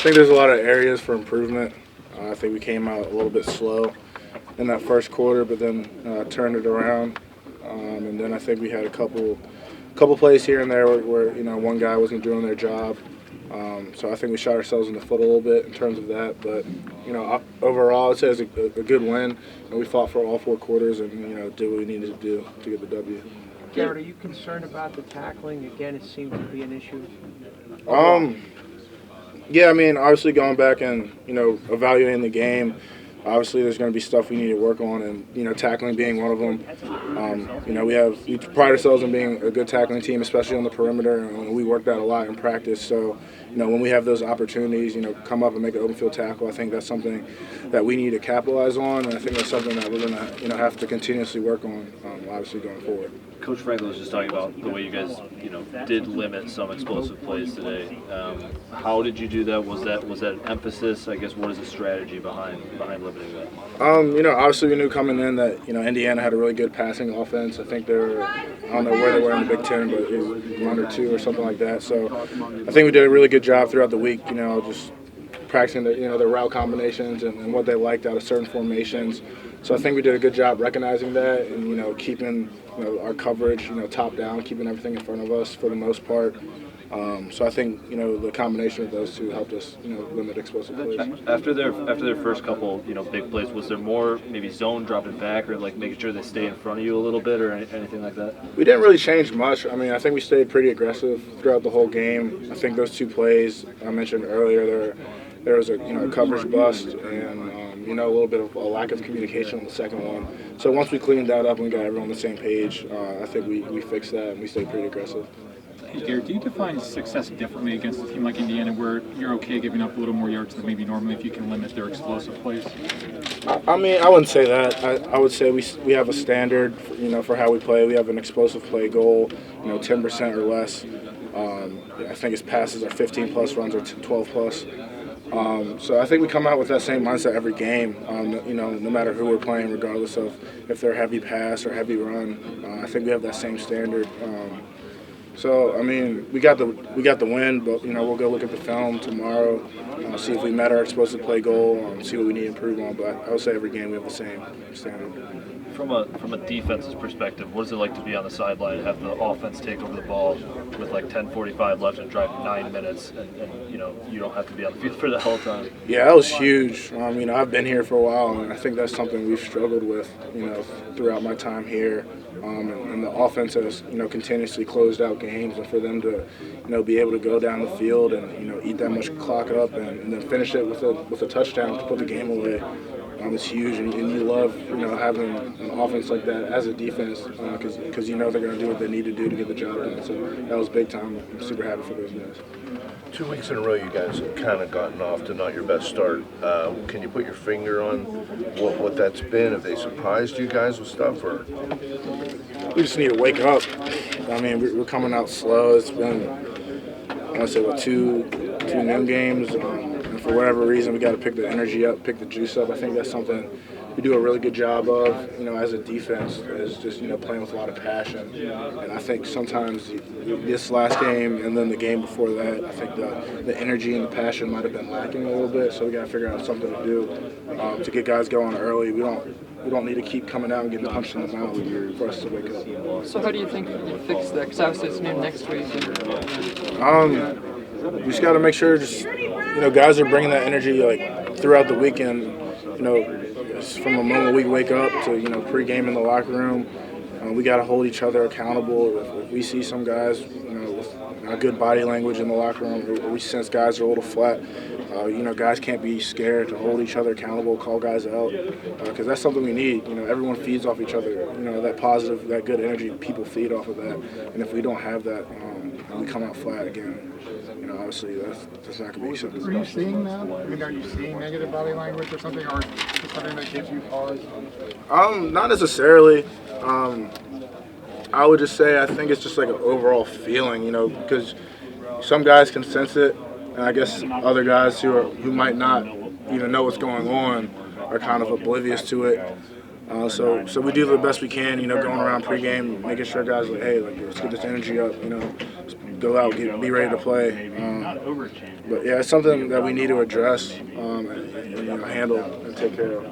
think there's a lot of areas for improvement. I think we came out a little bit slow in that first quarter, but then turned it around. And then I think we had a couple plays here and there where one guy wasn't doing their job. So I think we shot ourselves in the foot a little bit in terms of that. But overall, I'd say it's a good win. And we fought for all 4 quarters and did what we needed to do to get the W. Garrett, are you concerned about the tackling? Again, it seemed to be an issue. Yeah, I mean, obviously going back and evaluating the game. Obviously, there's going to be stuff we need to work on, and tackling being one of them. We pride ourselves on being a good tackling team, especially on the perimeter, and we work that a lot in practice. So, when we have those opportunities, come up and make an open field tackle, I think that's something that we need to capitalize on, and I think that's something that we're going to have to continuously work on, obviously going forward. Coach Franklin was just talking about the way you guys, did limit some explosive plays today. How did you do that? Was that an emphasis? I guess what is the strategy behind limiting that? Obviously we knew coming in that Indiana had a really good passing offense. I think I don't know where they were in the Big Ten, but it was 1 or 2 or something like that. So I think we did a really good job throughout the week. Just practicing the route combinations and what they liked out of certain formations. So I think we did a good job recognizing that and keeping our coverage top down, keeping everything in front of us for the most part. So I think the combination of those two helped us limit explosive plays. After their first couple big plays, was there more maybe zone dropping back or like making sure they stay in front of you a little bit or anything like that? We didn't really change much. I mean, I think we stayed pretty aggressive throughout the whole game. I think those 2 plays I mentioned earlier, there was a coverage bust and a little bit of a lack of communication on the second one. So once we cleaned that up and we got everyone on the same page, I think we fixed that and we stayed pretty aggressive. Hey, Garrett, do you define success differently against a team like Indiana where you're okay giving up a little more yards than maybe normally if you can limit their explosive plays? I mean, I wouldn't say that. I would say we have a standard, for how we play. We have an explosive play goal, 10% or less. I think his passes are 15-plus, runs are 12-plus. So I think we come out with that same mindset every game, no matter who we're playing, regardless of if they're heavy pass or heavy run. I think we have that same standard. So I mean, we got the win, but we'll go look at the film tomorrow, see if we met our explosive play goal, see what we need to improve on. But I would say every game we have the same standard. From a defense's perspective, what is it like to be on the sideline and have the offense take over the ball with like 10:45 left and drive 9 minutes, and you don't have to be on the field for the whole time? Yeah, that was huge. I've been here for a while, and I think that's something we've struggled with, throughout my time here. And the offense has, continuously closed out games, and for them to, be able to go down the field and eat that much clock up and then finish it with a touchdown to put the game away. It's huge, and you love, having an offense like that as a defense because they're going to do what they need to do to get the job done. So that was big time. I'm super happy for those guys. 2 weeks in a row, you guys have kind of gotten off to not your best start. Can you put your finger on what that's been? Have they surprised you guys with stuff, or? We just need to wake up. I mean, we're coming out slow. It's been, I want to say, two noon games. And for whatever reason, we got to pick the energy up, pick the juice up. I think that's something we do a really good job of, as a defense, is just, playing with a lot of passion. And I think sometimes this last game and then the game before that, I think the energy and the passion might have been lacking a little bit. So we got to figure out something to do to get guys going early. We don't need to keep coming out and getting punched in the mouth for us to wake up. So how do you think you fix that? Because obviously it's new next week. We just got to make sure, guys are bringing that energy throughout the weekend. From the moment we wake up to pre-game in the locker room, we got to hold each other accountable. If we see some guys, with good body language in the locker room, or we sense guys are a little flat, guys can't be scared to hold each other accountable, call guys out, because that's something we need. Everyone feeds off each other. That positive, that good energy, people feed off of that. And if we don't have that, and we come out flat again, obviously that's not going to be acceptable. Are you seeing that? I mean, are you seeing negative body language or something, or just something that gives you pause? Not necessarily. I would just say I think it's just like an overall feeling, because some guys can sense it, and I guess other guys who might not even know what's going on are kind of oblivious to it. So we do the best we can, going around pregame, making sure guys are like, hey, let's get this energy up, go out, be ready to play. But yeah, it's something that we need to address and handle and take care of.